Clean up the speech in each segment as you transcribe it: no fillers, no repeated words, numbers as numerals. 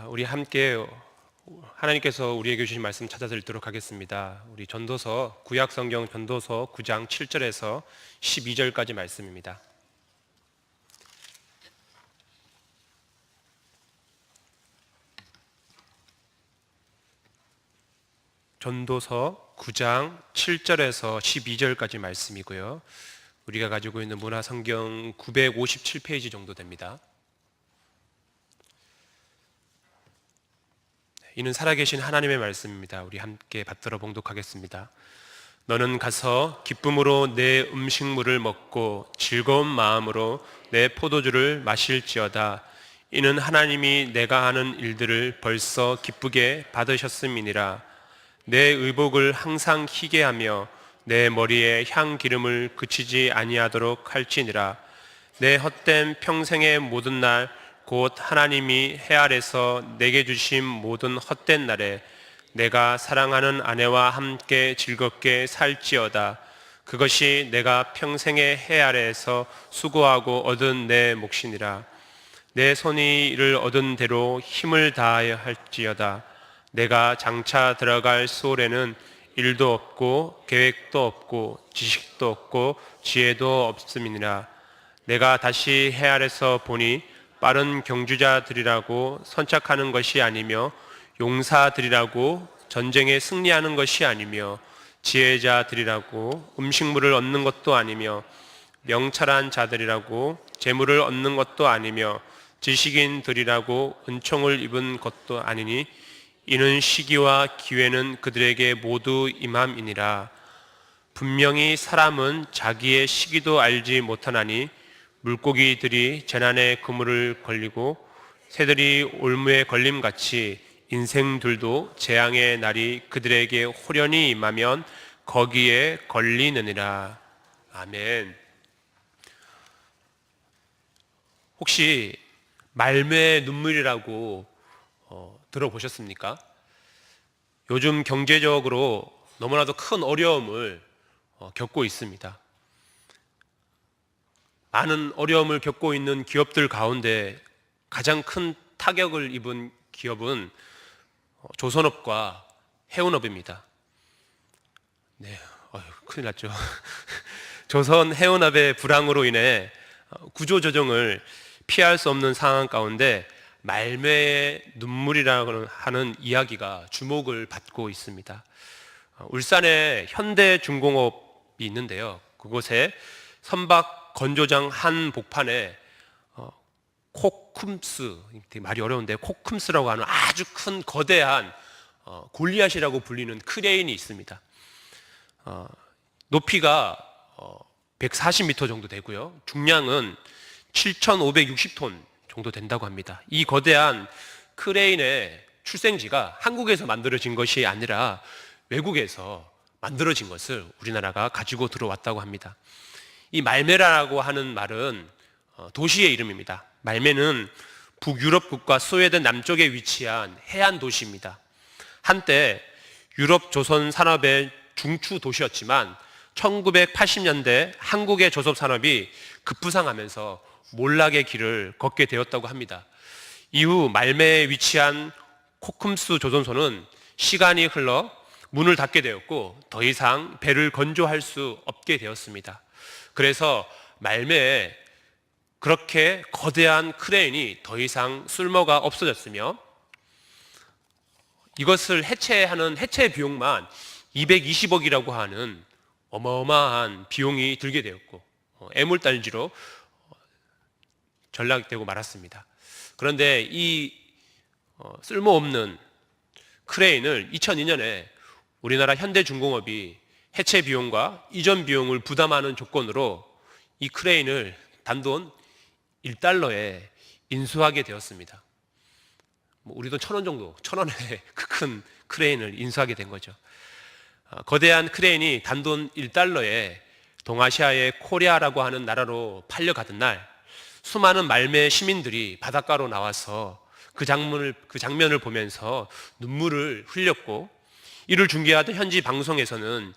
우리 함께 하나님께서 우리에게 주신 말씀 찾아서 읽도록 하겠습니다. 우리 전도서 구약성경 전도서 9장 7절에서 12절까지 말씀입니다. 전도서 9장 7절에서 12절까지 말씀이고요. 우리가 가지고 있는 문화성경 957페이지 정도 됩니다. 이는 살아계신 하나님의 말씀입니다. 우리 함께 받들어 봉독하겠습니다. 너는 가서 기쁨으로 내 음식물을 먹고 즐거운 마음으로 내 포도주를 마실지어다. 이는 하나님이 내가 하는 일들을 벌써 기쁘게 받으셨음이니라. 내 의복을 항상 희게 하며 내 머리에 향 기름을 그치지 아니하도록 할지니라. 내 헛된 평생의 모든 날 곧 하나님이 해 아래서 내게 주신 모든 헛된 날에 내가 사랑하는 아내와 함께 즐겁게 살지어다. 그것이 내가 평생의 해 아래에서 수고하고 얻은 내 몫이니라. 내 손이 이를 얻은 대로 힘을 다하여 할지어다. 내가 장차 들어갈 수월에는 일도 없고 계획도 없고 지식도 없고 지혜도 없음이니라. 내가 다시 해 아래서 보니 빠른 경주자들이라고 선착하는 것이 아니며 용사들이라고 전쟁에 승리하는 것이 아니며 지혜자들이라고 음식물을 얻는 것도 아니며 명철한 자들이라고 재물을 얻는 것도 아니며 지식인들이라고 은총을 입은 것도 아니니 이는 시기와 기회는 그들에게 모두 임함이니라. 분명히 사람은 자기의 시기도 알지 못하나니 물고기들이 재난에 그물을 걸리고 새들이 올무에 걸림같이 인생들도 재앙의 날이 그들에게 호련히 임하면 거기에 걸리느니라. 아멘. 혹시 말매의 눈물이라고 들어보셨습니까? 요즘 경제적으로 너무나도 큰 어려움을 겪고 있습니다. 많은 어려움을 겪고 있는 기업들 가운데 가장 큰 타격을 입은 기업은 조선업과 해운업입니다. 네, 큰일 났죠. 조선 해운업의 불황으로 인해 구조조정을 피할 수 없는 상황 가운데 말매의 눈물이라고 하는 이야기가 주목을 받고 있습니다. 울산에 현대중공업이 있는데요. 그곳에 선박 건조장 한 복판에 코쿰스, 되게 말이 어려운데 코쿰스라고 하는 아주 큰 거대한 골리앗이라고 불리는 크레인이 있습니다. 높이가 140m 정도 되고요. 중량은 7,560톤 정도 된다고 합니다. 이 거대한 크레인의 출생지가 한국에서 만들어진 것이 아니라 외국에서 만들어진 것을 우리나라가 가지고 들어왔다고 합니다. 이 말메라라고 하는 말은 도시의 이름입니다. 말메는 북유럽 국가 스웨덴 남쪽에 위치한 해안 도시입니다. 한때 유럽 조선 산업의 중추 도시였지만 1980년대 한국의 조선 산업이 급부상하면서 몰락의 길을 걷게 되었다고 합니다. 이후 말메에 위치한 코쿰스 조선소는 시간이 흘러 문을 닫게 되었고 더 이상 배를 건조할 수 없게 되었습니다. 그래서 말매에 그렇게 거대한 크레인이 더 이상 쓸모가 없어졌으며 이것을 해체하는 해체 비용만 220억이라고 하는 어마어마한 비용이 들게 되었고 애물단지로 전락되고 말았습니다. 그런데 이 쓸모없는 크레인을 2002년에 우리나라 현대중공업이 해체 비용과 이전 비용을 부담하는 조건으로 이 크레인을 단돈 $1에 인수하게 되었습니다. 우리 돈 1,000원 정도, 1,000원에 그 큰 크레인을 인수하게 된 거죠. 거대한 크레인이 단돈 $1에 동아시아의 코리아라고 하는 나라로 팔려가던 날 수많은 말매 시민들이 바닷가로 나와서 그 장면을 보면서 눈물을 흘렸고 이를 중계하던 현지 방송에서는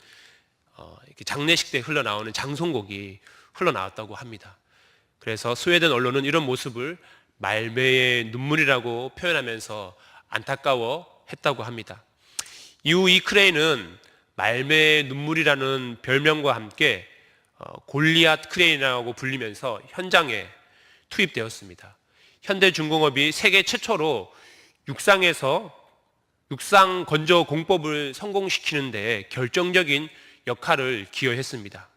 장례식 때 흘러나오는 장송곡이 흘러나왔다고 합니다. 그래서 스웨덴 언론은 이런 모습을 말매의 눈물이라고 표현하면서 안타까워 했다고 합니다. 이후 이 크레인은 말매의 눈물이라는 별명과 함께 골리앗 크레인이라고 불리면서 현장에 투입되었습니다. 현대중공업이 세계 최초로 육상 건조 공법을 성공시키는 데 결정적인 역할을 기여했습니다.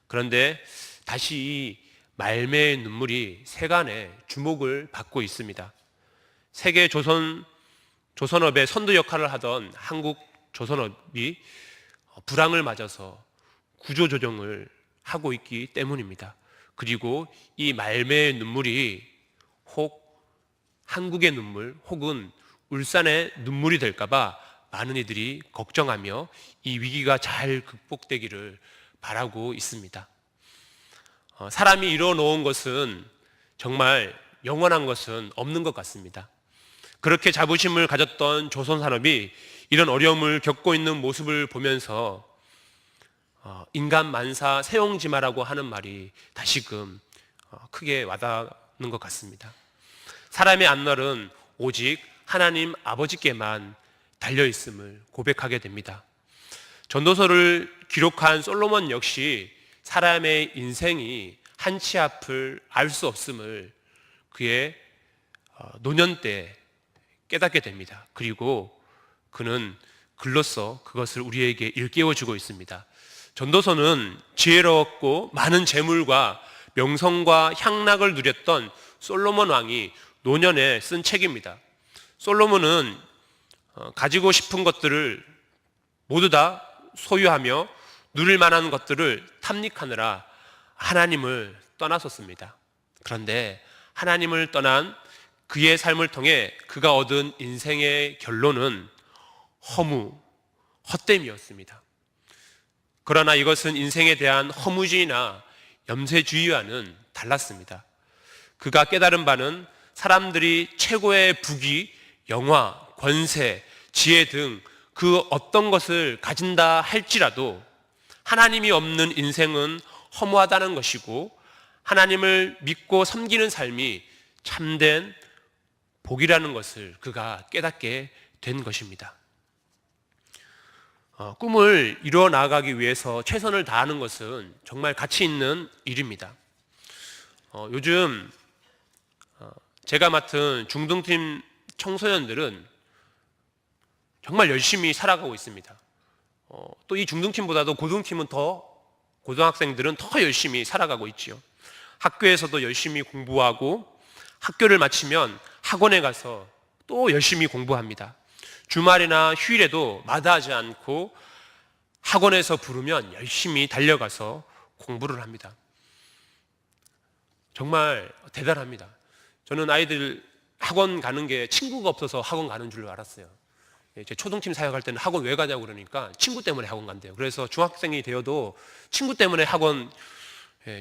그런데 다시 이 말매의 눈물이 세간의 주목을 받고 있습니다. 세계 조선업의 선두 역할을 하던 한국 조선업이 불황을 맞아서 구조조정을 하고 있기 때문입니다. 그리고 이 말매의 눈물이 혹 한국의 눈물 혹은 울산의 눈물이 될까봐 많은 이들이 걱정하며 이 위기가 잘 극복되기를 바라고 있습니다. 사람이 이뤄놓은 것은 정말 영원한 것은 없는 것 같습니다. 그렇게 자부심을 가졌던 조선산업이 이런 어려움을 겪고 있는 모습을 보면서 인간 만사 세용지마라고 하는 말이 다시금 크게 와닿는 것 같습니다. 사람의 앞날은 오직 하나님 아버지께만 달려있음을 고백하게 됩니다. 전도서를 기록한 솔로몬 역시 사람의 인생이 한치 앞을 알 수 없음을 그의 노년 때 깨닫게 됩니다. 그리고 그는 글로써 그것을 우리에게 일깨워주고 있습니다. 전도서는 지혜로웠고 많은 재물과 명성과 향락을 누렸던 솔로몬 왕이 노년에 쓴 책입니다. 솔로몬은 가지고 싶은 것들을 모두 다 소유하며 누릴 만한 것들을 탐닉하느라 하나님을 떠났었습니다. 그런데 하나님을 떠난 그의 삶을 통해 그가 얻은 인생의 결론은 헛됨이었습니다. 그러나 이것은 인생에 대한 허무주의나 염세주의와는 달랐습니다. 그가 깨달은 바는 사람들이 최고의 부귀, 영화, 권세, 지혜 등 그 어떤 것을 가진다 할지라도 하나님이 없는 인생은 허무하다는 것이고 하나님을 믿고 섬기는 삶이 참된 복이라는 것을 그가 깨닫게 된 것입니다. 꿈을 이루어 나가기 위해서 최선을 다하는 것은 정말 가치 있는 일입니다. 요즘 제가 맡은 중등팀 청소년들은 정말 열심히 살아가고 있습니다. 또 이 중등팀보다도 고등학생들은 더 열심히 살아가고 있지요. 학교에서도 열심히 공부하고 학교를 마치면 학원에 가서 또 열심히 공부합니다. 주말이나 휴일에도 마다하지 않고 학원에서 부르면 열심히 달려가서 공부를 합니다. 정말 대단합니다. 저는 아이들 학원 가는 게 친구가 없어서 학원 가는 줄 알았어요. 제 초등팀 사역할 때는 학원 왜 가냐고 그러니까 친구 때문에 학원 간대요. 그래서 중학생이 되어도 친구 때문에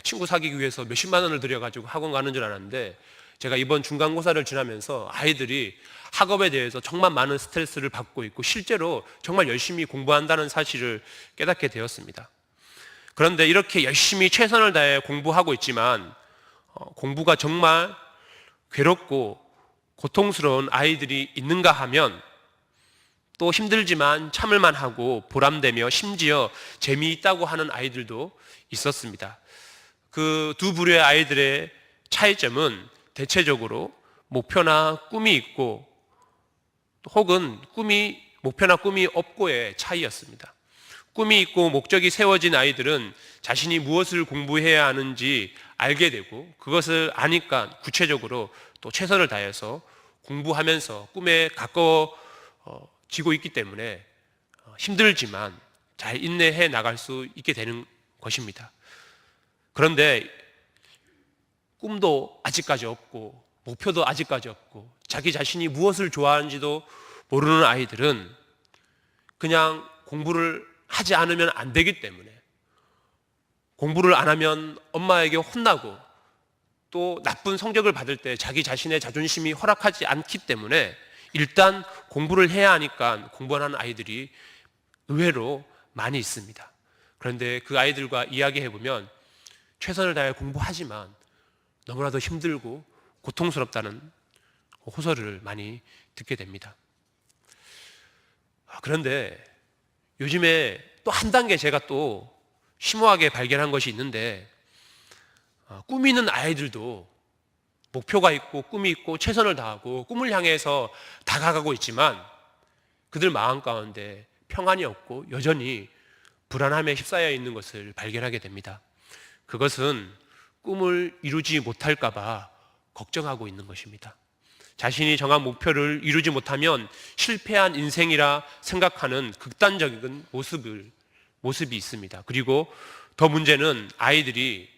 친구 사귀기 위해서 몇십만 원을 들여가지고 학원 가는 줄 알았는데 제가 이번 중간고사를 지나면서 아이들이 학업에 대해서 정말 많은 스트레스를 받고 있고 실제로 정말 열심히 공부한다는 사실을 깨닫게 되었습니다. 그런데 이렇게 열심히 최선을 다해 공부하고 있지만 공부가 정말 괴롭고 고통스러운 아이들이 있는가 하면 또 힘들지만 참을만 하고 보람되며 심지어 재미있다고 하는 아이들도 있었습니다. 그 두 부류의 아이들의 차이점은 대체적으로 목표나 꿈이 있고 혹은 목표나 꿈이 없고의 차이였습니다. 꿈이 있고 목적이 세워진 아이들은 자신이 무엇을 공부해야 하는지 알게 되고 그것을 아니까 구체적으로 또 최선을 다해서 공부하면서 꿈에 가까워지고 있기 때문에 힘들지만 잘 인내해 나갈 수 있게 되는 것입니다. 그런데 꿈도 아직까지 없고 목표도 아직까지 없고 자기 자신이 무엇을 좋아하는지도 모르는 아이들은 그냥 공부를 하지 않으면 안 되기 때문에 공부를 안 하면 엄마에게 혼나고 또 나쁜 성적을 받을 때 자기 자신의 자존심이 허락하지 않기 때문에 일단 공부를 해야 하니까 공부하는 아이들이 의외로 많이 있습니다. 그런데 그 아이들과 이야기해보면 최선을 다해 공부하지만 너무나도 힘들고 고통스럽다는 호소를 많이 듣게 됩니다. 그런데 요즘에 또 한 단계 제가 또 심오하게 발견한 것이 있는데, 꿈이 있는 아이들도 목표가 있고 꿈이 있고 최선을 다하고 꿈을 향해서 다가가고 있지만 그들 마음 가운데 평안이 없고 여전히 불안함에 휩싸여 있는 것을 발견하게 됩니다. 그것은 꿈을 이루지 못할까 봐 걱정하고 있는 것입니다. 자신이 정한 목표를 이루지 못하면 실패한 인생이라 생각하는 극단적인 모습이 있습니다. 그리고 더 문제는 아이들이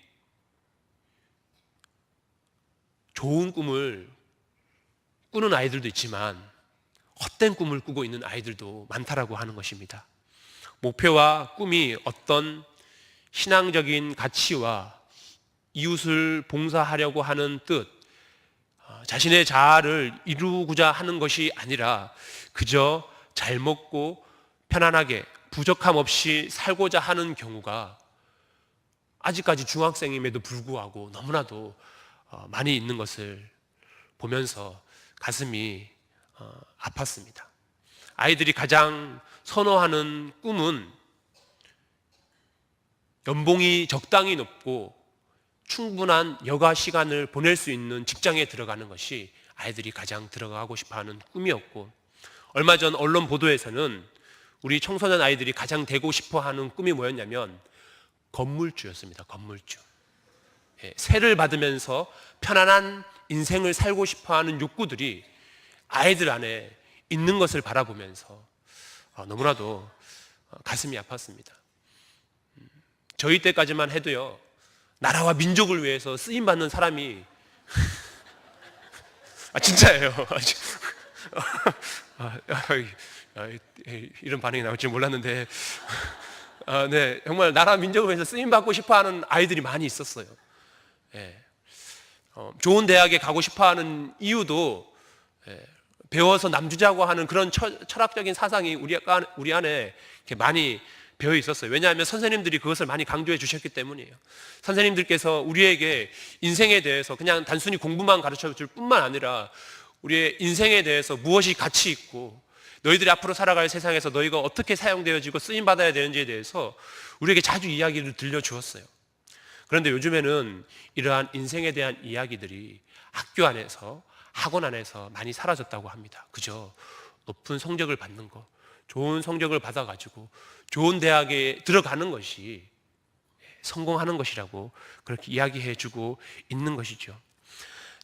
좋은 꿈을 꾸는 아이들도 있지만 헛된 꿈을 꾸고 있는 아이들도 많다라고 하는 것입니다. 목표와 꿈이 어떤 신앙적인 가치와 이웃을 봉사하려고 하는 뜻, 자신의 자아를 이루고자 하는 것이 아니라 그저 잘 먹고 편안하게 부족함 없이 살고자 하는 경우가 아직까지 중학생임에도 불구하고 너무나도 많이 있는 것을 보면서 가슴이 아팠습니다. 아이들이 가장 선호하는 꿈은 연봉이 적당히 높고 충분한 여가 시간을 보낼 수 있는 직장에 들어가는 것이 아이들이 가장 들어가고 싶어하는 꿈이었고, 얼마 전 언론 보도에서는 우리 청소년 아이들이 가장 되고 싶어하는 꿈이 뭐였냐면 건물주였습니다. 건물주. 세를 받으면서 편안한 인생을 살고 싶어하는 욕구들이 아이들 안에 있는 것을 바라보면서 너무나도 가슴이 아팠습니다. 저희 때까지만 해도요, 나라와 민족을 위해서 쓰임받는 사람이 진짜예요. 이런 반응이 나올 줄 몰랐는데 네, 정말 나라 민족을 위해서 쓰임받고 싶어하는 아이들이 많이 있었어요. 좋은 대학에 가고 싶어하는 이유도 배워서 남주자고 하는 그런 철학적인 사상이 우리 안에 이렇게 많이 배어 있었어요. 왜냐하면 선생님들이 그것을 많이 강조해 주셨기 때문이에요. 선생님들께서 우리에게 인생에 대해서 그냥 단순히 공부만 가르쳐 줄 뿐만 아니라 우리의 인생에 대해서 무엇이 가치 있고 너희들이 앞으로 살아갈 세상에서 너희가 어떻게 사용되어지고 쓰임받아야 되는지에 대해서 우리에게 자주 이야기를 들려주었어요. 그런데 요즘에는 이러한 인생에 대한 이야기들이 학교 안에서 학원 안에서 많이 사라졌다고 합니다. 그저 높은 성적을 받는 것, 좋은 성적을 받아가지고 좋은 대학에 들어가는 것이 성공하는 것이라고 그렇게 이야기해주고 있는 것이죠.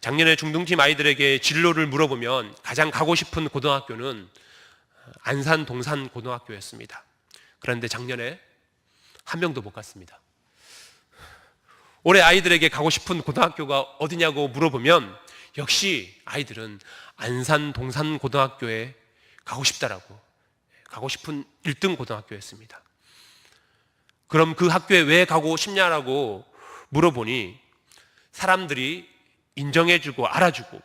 작년에 중등팀 아이들에게 진로를 물어보면 가장 가고 싶은 고등학교는 안산 동산 고등학교였습니다. 그런데 작년에 한 명도 못 갔습니다. 올해 아이들에게 가고 싶은 고등학교가 어디냐고 물어보면 역시 아이들은 안산 동산 고등학교에 가고 싶다라고, 가고 싶은 1등 고등학교였습니다. 그럼 그 학교에 왜 가고 싶냐라고 물어보니 사람들이 인정해주고 알아주고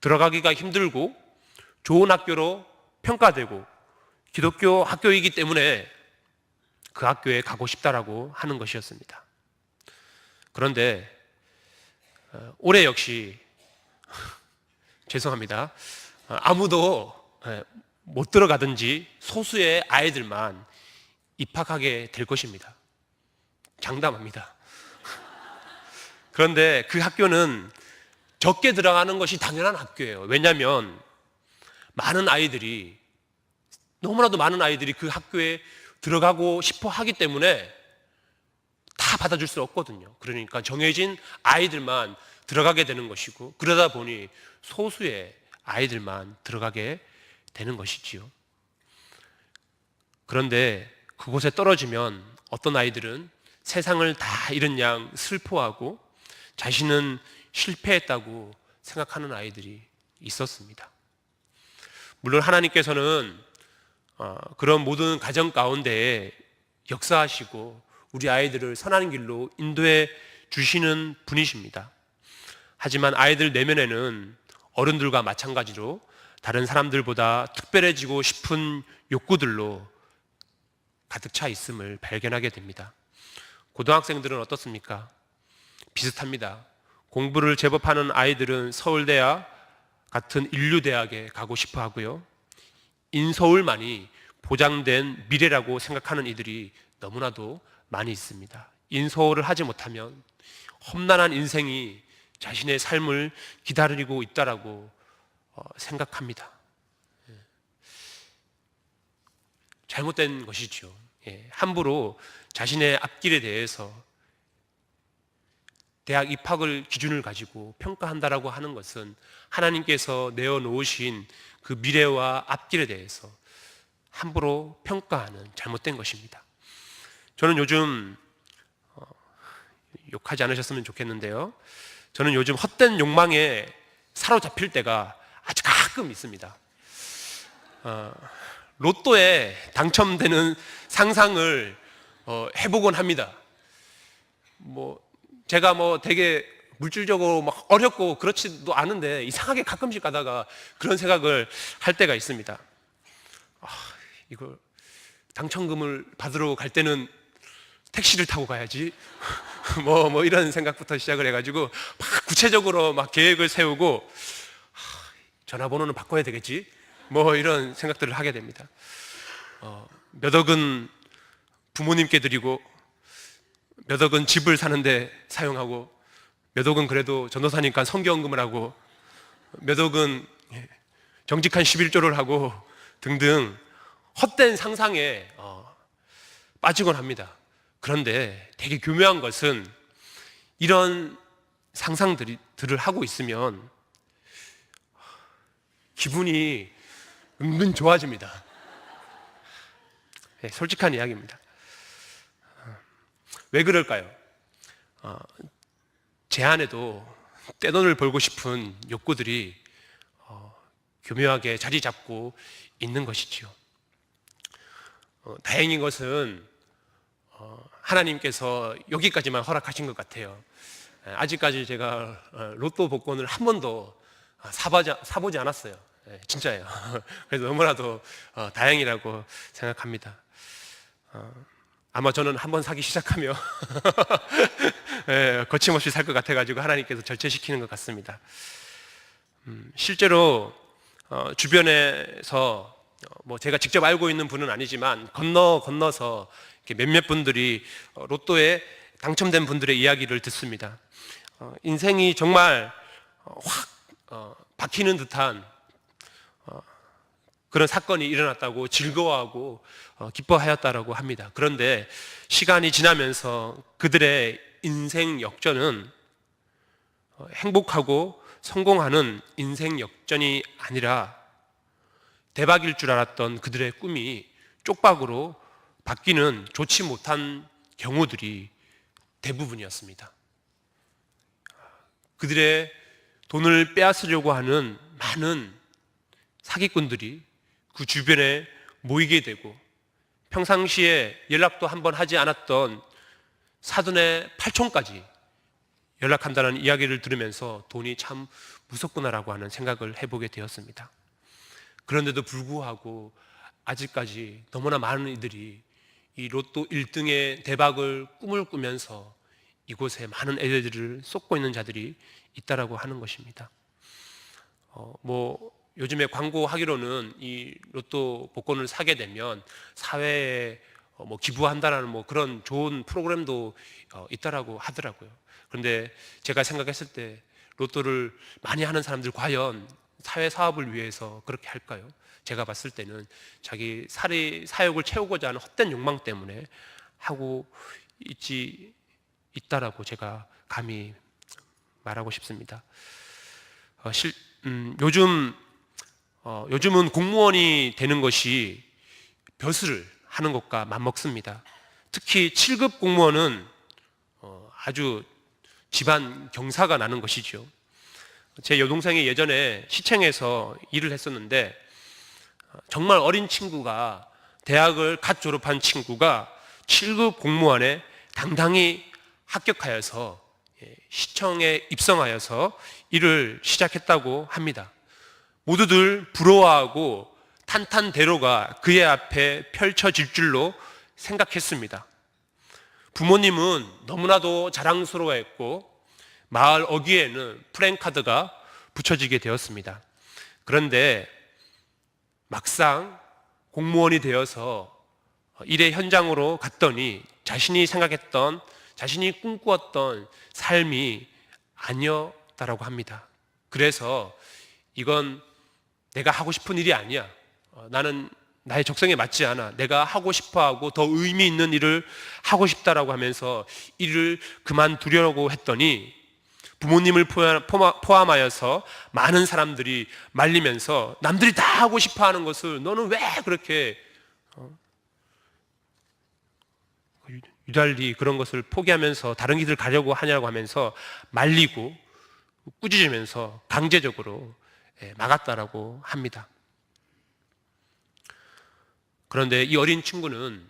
들어가기가 힘들고 좋은 학교로 평가되고 기독교 학교이기 때문에 그 학교에 가고 싶다라고 하는 것이었습니다. 그런데 올해 역시 죄송합니다. 아무도 못 들어가든지 소수의 아이들만 입학하게 될 것입니다. 장담합니다. 그런데 그 학교는 적게 들어가는 것이 당연한 학교예요. 왜냐하면 너무나도 많은 아이들이 그 학교에 들어가고 싶어 하기 때문에 다 받아줄 수 없거든요. 그러니까 정해진 아이들만 들어가게 되는 것이고, 그러다 보니 소수의 아이들만 들어가게 되는 것이지요. 그런데 그곳에 떨어지면 어떤 아이들은 세상을 다 잃은 양 슬퍼하고 자신은 실패했다고 생각하는 아이들이 있었습니다. 물론 하나님께서는 그런 모든 가정 가운데에 역사하시고 우리 아이들을 선한 길로 인도해 주시는 분이십니다. 하지만 아이들 내면에는 어른들과 마찬가지로 다른 사람들보다 특별해지고 싶은 욕구들로 가득 차 있음을 발견하게 됩니다. 고등학생들은 어떻습니까? 비슷합니다. 공부를 제법 하는 아이들은 서울대와 같은 인류대학에 가고 싶어 하고요. 인서울만이 보장된 미래라고 생각하는 이들이 너무나도 많이 있습니다. 인서울을 하지 못하면 험난한 인생이 자신의 삶을 기다리고 있다라고 생각합니다. 잘못된 것이죠. 함부로 자신의 앞길에 대해서 대학 입학을 기준을 가지고 평가한다라고 하는 것은 하나님께서 내어놓으신 그 미래와 앞길에 대해서 함부로 평가하는 잘못된 것입니다. 저는 요즘 욕하지 않으셨으면 좋겠는데요. 저는 요즘 헛된 욕망에 사로잡힐 때가 아주 가끔 있습니다. 로또에 당첨되는 상상을 해보곤 합니다. 제가 되게 물질적으로 막 어렵고 그렇지도 않은데 이상하게 가끔씩 가다가 그런 생각을 할 때가 있습니다. 이거 당첨금을 받으러 갈 때는 택시를 타고 가야지. 이런 생각부터 시작을 해가지고 막 구체적으로 막 계획을 세우고 전화번호는 바꿔야 되겠지. 이런 생각들을 하게 됩니다. 몇 억은 부모님께 드리고 몇 억은 집을 사는데 사용하고 몇 억은 그래도 전도사니까 성경금을 하고 몇 억은 정직한 11조를 하고 등등 헛된 상상에 빠지곤 합니다. 그런데 되게 교묘한 것은 이런 상상들을 하고 있으면 기분이 은근 좋아집니다. 솔직한 이야기입니다. 왜 그럴까요? 제 안에도 떼돈을 벌고 싶은 욕구들이 교묘하게 자리 잡고 있는 것이지요. 다행인 것은 하나님께서 여기까지만 허락하신 것 같아요. 아직까지 제가 로또 복권을 한 번도 사보지 않았어요. 진짜예요. 그래서 너무나도 다행이라고 생각합니다. 아마 저는 한번 사기 시작하면 거침없이 살 것 같아가지고 하나님께서 절제시키는 것 같습니다. 실제로 주변에서 제가 직접 알고 있는 분은 아니지만 건너서 몇몇 분들이 로또에 당첨된 분들의 이야기를 듣습니다. 인생이 정말 확 박히는 듯한 그런 사건이 일어났다고 즐거워하고 기뻐하였다라고 합니다. 그런데 시간이 지나면서 그들의 인생 역전은 행복하고 성공하는 인생 역전이 아니라 대박일 줄 알았던 그들의 꿈이 쪽박으로 바뀌는 좋지 못한 경우들이 대부분이었습니다. 그들의 돈을 빼앗으려고 하는 많은 사기꾼들이 그 주변에 모이게 되고 평상시에 연락도 한번 하지 않았던 사돈의 팔촌까지 연락한다는 이야기를 들으면서 돈이 참 무섭구나라고 하는 생각을 해보게 되었습니다. 그런데도 불구하고 아직까지 너무나 많은 이들이 이 로또 1등의 대박을 꿈을 꾸면서 이곳에 많은 애들을 쏟고 있는 자들이 있다라고 하는 것입니다. 요즘에 광고하기로는 이 로또 복권을 사게 되면 사회에 기부한다라는 그런 좋은 프로그램도 있다라고 하더라고요. 그런데 제가 생각했을 때 로또를 많이 하는 사람들 과연 사회 사업을 위해서 그렇게 할까요? 제가 봤을 때는 자기 사욕을 채우고자 하는 헛된 욕망 때문에 하고 있다라고 제가 감히 말하고 싶습니다. 요즘은 공무원이 되는 것이 벼슬을 하는 것과 맞먹습니다. 특히 7급 공무원은 아주 집안 경사가 나는 것이죠. 제 여동생이 예전에 시청에서 일을 했었는데 정말 어린 친구가 대학을 갓 졸업한 친구가 7급 공무원에 당당히 합격하여서 시청에 입성하여서 일을 시작했다고 합니다. 모두들 부러워하고 탄탄대로가 그의 앞에 펼쳐질 줄로 생각했습니다. 부모님은 너무나도 자랑스러워했고 마을 어귀에는 플랜카드가 붙여지게 되었습니다. 그런데 막상 공무원이 되어서 일의 현장으로 갔더니 자신이 생각했던, 자신이 꿈꾸었던 삶이 아니었다라고 합니다. 그래서 이건 내가 하고 싶은 일이 아니야. 나는 나의 적성에 맞지 않아. 내가 하고 싶어하고 더 의미 있는 일을 하고 싶다라고 하면서 일을 그만두려고 했더니 부모님을 포함하여서 많은 사람들이 말리면서 남들이 다 하고 싶어하는 것을 너는 왜 그렇게 유달리 그런 것을 포기하면서 다른 길을 가려고 하냐고 하면서 말리고 꾸짖으면서 강제적으로 막았다라고 합니다. 그런데 이 어린 친구는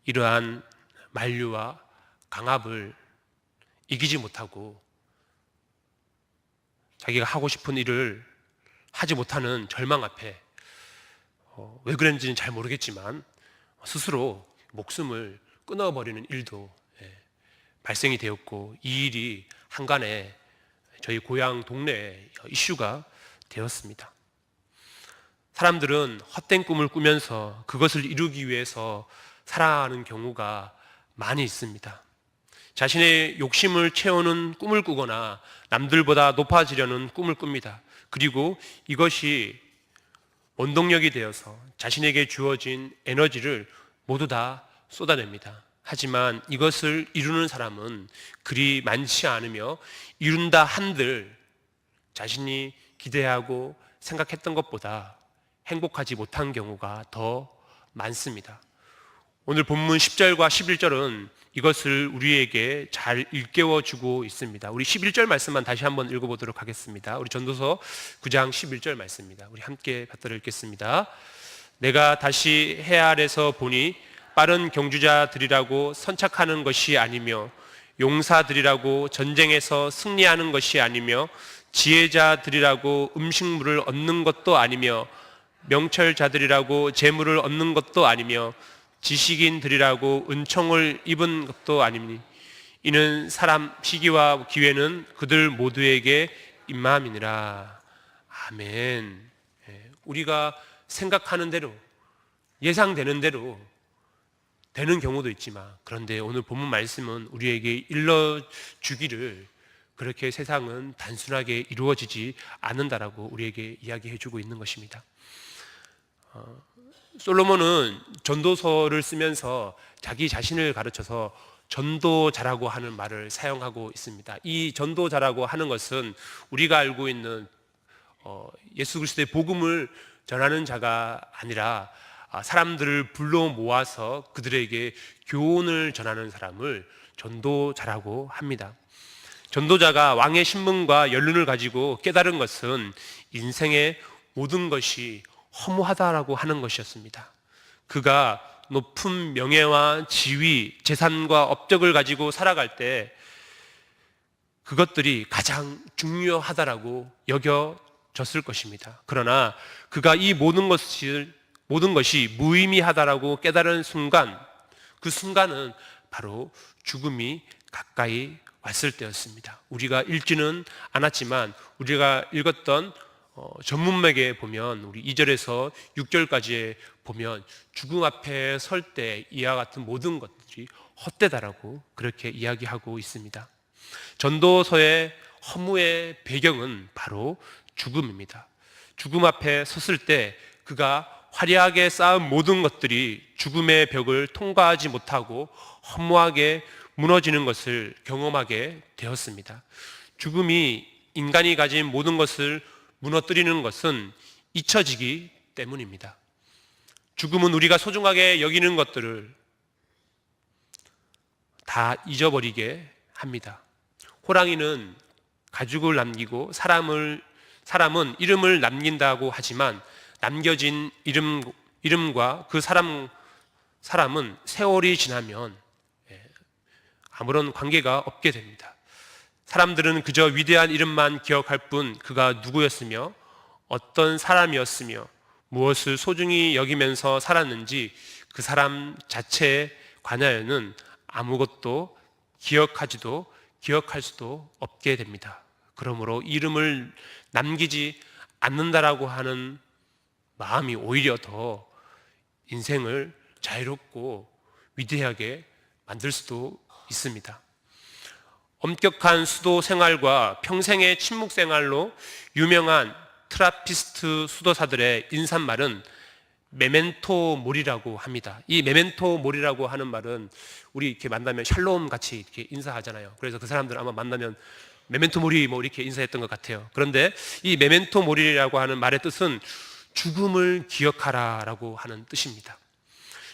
이러한 만류와 강압을 이기지 못하고 자기가 하고 싶은 일을 하지 못하는 절망 앞에 왜 그랬는지는 잘 모르겠지만 스스로 목숨을 끊어버리는 일도 발생이 되었고, 이 일이 한간에 저희 고향 동네에 이슈가 되었습니다. 사람들은 헛된 꿈을 꾸면서 그것을 이루기 위해서 살아가는 경우가 많이 있습니다. 자신의 욕심을 채우는 꿈을 꾸거나 남들보다 높아지려는 꿈을 꿉니다. 그리고 이것이 원동력이 되어서 자신에게 주어진 에너지를 모두 다 쏟아냅니다. 하지만 이것을 이루는 사람은 그리 많지 않으며 이룬다 한들 자신이 기대하고 생각했던 것보다 행복하지 못한 경우가 더 많습니다. 오늘 본문 10절과 11절은 이것을 우리에게 잘 일깨워주고 있습니다. 우리 11절 말씀만 다시 한번 읽어보도록 하겠습니다. 우리 전도서 9장 11절 말씀입니다. 우리 함께 받들어 읽겠습니다. 내가 다시 해 아래서 보니 빠른 경주자들이라고 선착하는 것이 아니며 용사들이라고 전쟁에서 승리하는 것이 아니며 지혜자들이라고 음식물을 얻는 것도 아니며 명철자들이라고 재물을 얻는 것도 아니며 지식인들이라고 은총을 입은 것도 아니니 이는 사람 시기와 기회는 그들 모두에게 임함이니라. 아멘. 우리가 생각하는 대로, 예상되는 대로 되는 경우도 있지만, 그런데 오늘 본문 말씀은 우리에게 일러주기를 그렇게 세상은 단순하게 이루어지지 않는다라고 우리에게 이야기해 주고 있는 것입니다. 솔로몬은 전도서를 쓰면서 자기 자신을 가르쳐서 전도자라고 하는 말을 사용하고 있습니다. 이 전도자라고 하는 것은 우리가 알고 있는 예수 그리스도의 복음을 전하는 자가 아니라 사람들을 불러 모아서 그들에게 교훈을 전하는 사람을 전도자라고 합니다. 전도자가 왕의 신분과 연륜을 가지고 깨달은 것은 인생의 모든 것이 허무하다라고 하는 것이었습니다. 그가 높은 명예와 지위, 재산과 업적을 가지고 살아갈 때 그것들이 가장 중요하다라고 여겨졌을 것입니다. 그러나 그가 이 모든 것이 무의미하다라고 깨달은 순간, 그 순간은 바로 죽음이 가까이 왔을 때였습니다. 우리가 읽지는 않았지만 우리가 읽었던 전문맥에 보면 우리 2절에서 6절까지에 보면 죽음 앞에 설 때 이와 같은 모든 것들이 헛되다라고 그렇게 이야기하고 있습니다. 전도서의 허무의 배경은 바로 죽음입니다. 죽음 앞에 섰을 때 그가 화려하게 쌓은 모든 것들이 죽음의 벽을 통과하지 못하고 허무하게 무너지는 것을 경험하게 되었습니다. 죽음이 인간이 가진 모든 것을 무너뜨리는 것은 잊혀지기 때문입니다. 죽음은 우리가 소중하게 여기는 것들을 다 잊어버리게 합니다. 호랑이는 가죽을 남기고 사람은 이름을 남긴다고 하지만 남겨진 이름과 그 사람은 세월이 지나면 아무런 관계가 없게 됩니다. 사람들은 그저 위대한 이름만 기억할 뿐 그가 누구였으며 어떤 사람이었으며 무엇을 소중히 여기면서 살았는지 그 사람 자체에 관하여는 아무것도 기억하지도 기억할 수도 없게 됩니다. 그러므로 이름을 남기지 않는다라고 하는 마음이 오히려 더 인생을 자유롭고 위대하게 만들 수도 있습니다. 엄격한 수도 생활과 평생의 침묵 생활로 유명한 트라피스트 수도사들의 인사말은 메멘토 모리라고 합니다. 이 메멘토 모리라고 하는 말은 우리 이렇게 만나면 샬롬 같이 이렇게 인사하잖아요. 그래서 그 사람들 아마 만나면 메멘토 모리 뭐 이렇게 인사했던 것 같아요. 그런데 이 메멘토 모리라고 하는 말의 뜻은 죽음을 기억하라라고 하는 뜻입니다.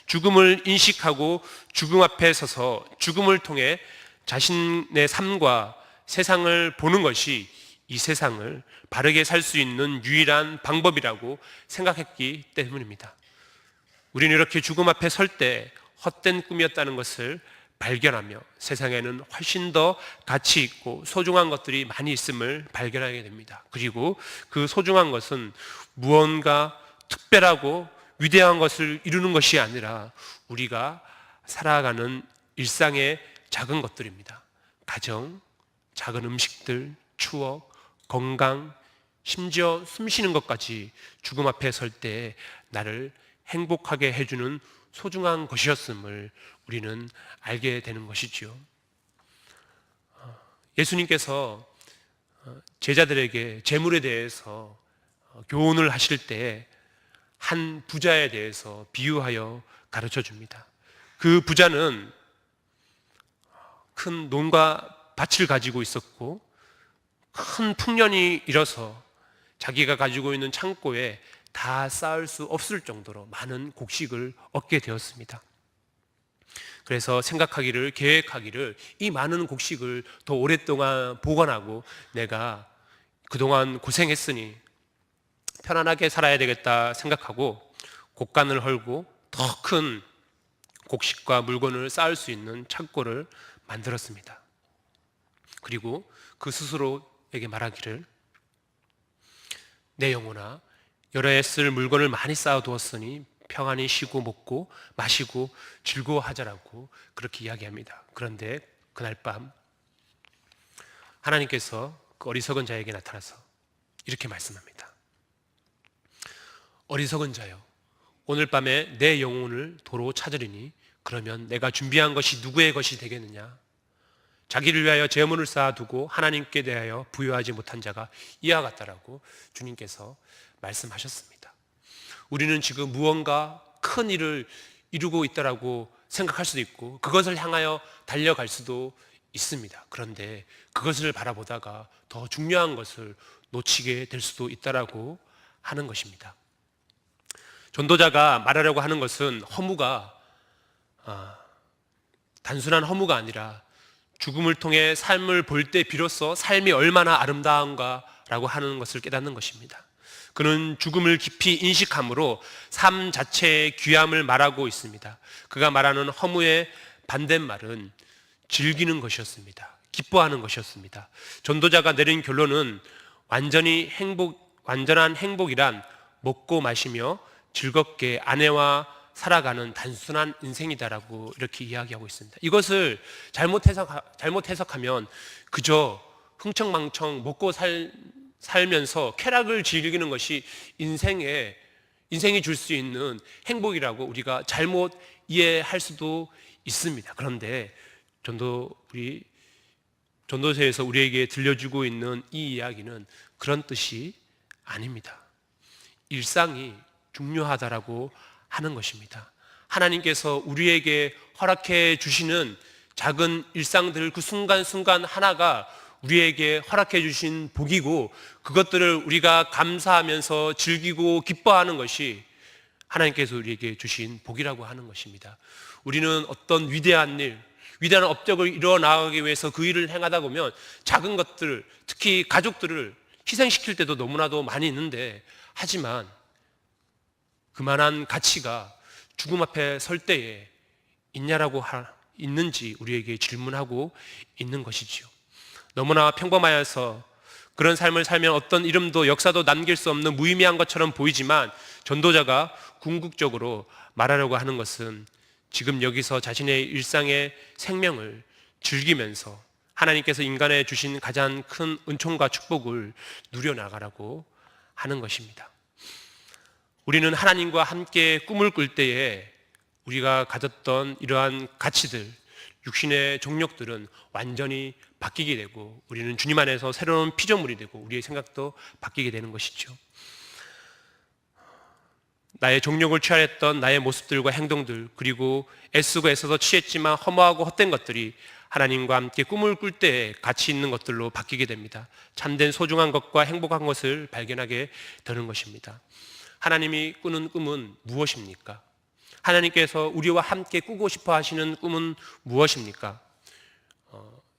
죽음을 인식하고 죽음 앞에 서서 죽음을 통해 자신의 삶과 세상을 보는 것이 이 세상을 바르게 살 수 있는 유일한 방법이라고 생각했기 때문입니다. 우리는 이렇게 죽음 앞에 설 때 헛된 꿈이었다는 것을 발견하며 세상에는 훨씬 더 가치 있고 소중한 것들이 많이 있음을 발견하게 됩니다. 그리고 그 소중한 것은 무언가 특별하고 위대한 것을 이루는 것이 아니라 우리가 살아가는 일상의 작은 것들입니다. 가정, 작은 음식들, 추억, 건강, 심지어 숨 쉬는 것까지 죽음 앞에 설 때 나를 행복하게 해주는 소중한 것이었음을 우리는 알게 되는 것이지요. 예수님께서 제자들에게 재물에 대해서 교훈을 하실 때 한 부자에 대해서 비유하여 가르쳐 줍니다. 그 부자는 큰 논과 밭을 가지고 있었고 큰 풍년이 일어서 자기가 가지고 있는 창고에 다 쌓을 수 없을 정도로 많은 곡식을 얻게 되었습니다. 그래서 계획하기를 이 많은 곡식을 더 오랫동안 보관하고 내가 그동안 고생했으니 편안하게 살아야 되겠다 생각하고 곡간을 헐고 더 큰 곡식과 물건을 쌓을 수 있는 창고를 만들었습니다. 그리고 그 스스로에게 말하기를 내 영혼아 여러 해 쓸 물건을 많이 쌓아두었으니 평안히 쉬고 먹고 마시고 즐거워하자라고 그렇게 이야기합니다. 그런데 그날 밤 하나님께서 그 어리석은 자에게 나타나서 이렇게 말씀합니다. 어리석은 자여 오늘 밤에 내 영혼을 도로 찾으리니 그러면 내가 준비한 것이 누구의 것이 되겠느냐? 자기를 위하여 재물을 쌓아두고 하나님께 대하여 부여하지 못한 자가 이와 같다라고 주님께서 말씀하셨습니다. 우리는 지금 무언가 큰 일을 이루고 있다라고 생각할 수도 있고 그것을 향하여 달려갈 수도 있습니다. 그런데 그것을 바라보다가 더 중요한 것을 놓치게 될 수도 있다라고 하는 것입니다. 전도자가 말하려고 하는 것은 단순한 허무가 아니라 죽음을 통해 삶을 볼 때 비로소 삶이 얼마나 아름다운가라고 하는 것을 깨닫는 것입니다. 그는 죽음을 깊이 인식함으로 삶 자체의 귀함을 말하고 있습니다. 그가 말하는 허무의 반대말은 즐기는 것이었습니다. 기뻐하는 것이었습니다. 전도자가 내린 결론은 완전한 행복이란 먹고 마시며 즐겁게 아내와 살아가는 단순한 인생이다라고 이렇게 이야기하고 있습니다. 이것을 잘못 해석하면 그저 흥청망청 먹고 살면서 쾌락을 즐기는 것이 인생이 줄 수 있는 행복이라고 우리가 잘못 이해할 수도 있습니다. 그런데 전도서에서 우리에게 들려주고 있는 이 이야기는 그런 뜻이 아닙니다. 일상이 중요하다라고 하는 것입니다. 하나님께서 우리에게 허락해 주시는 작은 일상들 그 순간순간 하나가 우리에게 허락해 주신 복이고 그것들을 우리가 감사하면서 즐기고 기뻐하는 것이 하나님께서 우리에게 주신 복이라고 하는 것입니다. 우리는 어떤 위대한 업적을 이뤄나가기 위해서 그 일을 행하다 보면 작은 것들, 특히 가족들을 희생시킬 때도 너무나도 많이 있는데 하지만 그만한 가치가 죽음 앞에 설 때에 있는지 우리에게 질문하고 있는 것이지요. 너무나 평범하여서 그런 삶을 살면 어떤 이름도 역사도 남길 수 없는 무의미한 것처럼 보이지만 전도자가 궁극적으로 말하려고 하는 것은 지금 여기서 자신의 일상의 생명을 즐기면서 하나님께서 인간에 주신 가장 큰 은총과 축복을 누려나가라고 하는 것입니다. 우리는 하나님과 함께 꿈을 꿀 때에 우리가 가졌던 이러한 가치들, 육신의 정욕들은 완전히 바뀌게 되고 우리는 주님 안에서 새로운 피조물이 되고 우리의 생각도 바뀌게 되는 것이죠. 나의 정욕을 취하였던 나의 모습들과 행동들, 그리고 애쓰고 애써서 취했지만 허무하고 헛된 것들이 하나님과 함께 꿈을 꿀 때 가치 있는 것들로 바뀌게 됩니다. 참된 소중한 것과 행복한 것을 발견하게 되는 것입니다. 하나님이 꾸는 꿈은 무엇입니까? 하나님께서 우리와 함께 꾸고 싶어 하시는 꿈은 무엇입니까?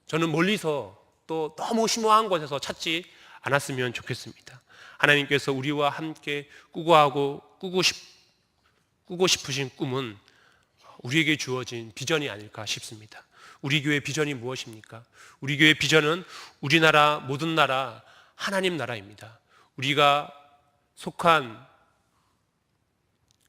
저는 멀리서 또 너무 심오한 곳에서 찾지 않았으면 좋겠습니다. 하나님께서 우리와 함께 꾸고 싶으신 꿈은 우리에게 주어진 비전이 아닐까 싶습니다. 우리 교회 비전이 무엇입니까? 우리 교회 비전은 우리나라 모든 나라 하나님 나라입니다. 우리가 속한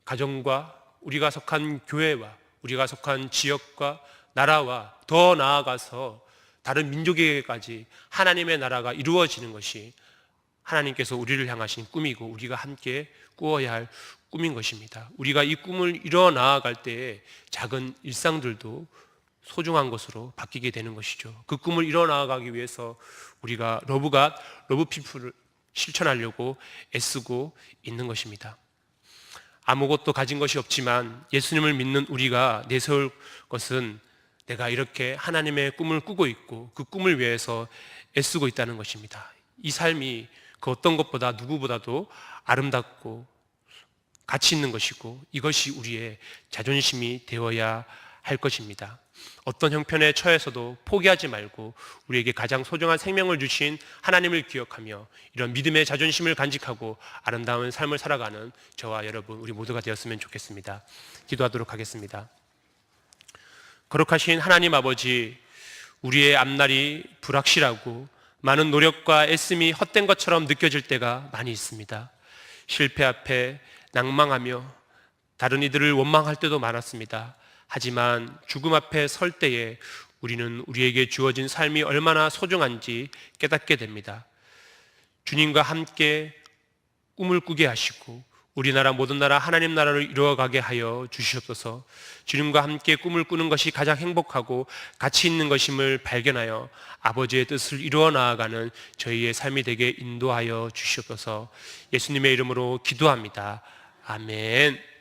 가정과 우리가 속한 교회와 우리가 속한 지역과 나라와 더 나아가서 다른 민족에게까지 하나님의 나라가 이루어지는 것이 하나님께서 우리를 향하신 꿈이고 우리가 함께 꾸어야 할 꿈인 것입니다. 우리가 이 꿈을 이뤄 나아갈 때에 작은 일상들도 소중한 것으로 바뀌게 되는 것이죠. 그 꿈을 이뤄 나아가기 위해서 우리가 러브피플을 실천하려고 애쓰고 있는 것입니다. 아무것도 가진 것이 없지만 예수님을 믿는 우리가 내세울 것은 내가 이렇게 하나님의 꿈을 꾸고 있고 그 꿈을 위해서 애쓰고 있다는 것입니다. 이 삶이 그 어떤 것보다 누구보다도 아름답고 가치 있는 것이고 이것이 우리의 자존심이 되어야 할 것입니다. 어떤 형편에 처해서도 포기하지 말고 우리에게 가장 소중한 생명을 주신 하나님을 기억하며 이런 믿음의 자존심을 간직하고 아름다운 삶을 살아가는 저와 여러분 우리 모두가 되었으면 좋겠습니다. 기도하도록 하겠습니다. 거룩하신 하나님 아버지, 우리의 앞날이 불확실하고 많은 노력과 애씀이 헛된 것처럼 느껴질 때가 많이 있습니다. 실패 앞에 낭망하며 다른 이들을 원망할 때도 많았습니다. 하지만 죽음 앞에 설 때에 우리는 우리에게 주어진 삶이 얼마나 소중한지 깨닫게 됩니다. 주님과 함께 꿈을 꾸게 하시고 우리나라 모든 나라 하나님 나라를 이루어가게 하여 주시옵소서. 주님과 함께 꿈을 꾸는 것이 가장 행복하고 가치 있는 것임을 발견하여 아버지의 뜻을 이루어 나아가는 저희의 삶이 되게 인도하여 주시옵소서. 예수님의 이름으로 기도합니다. 아멘.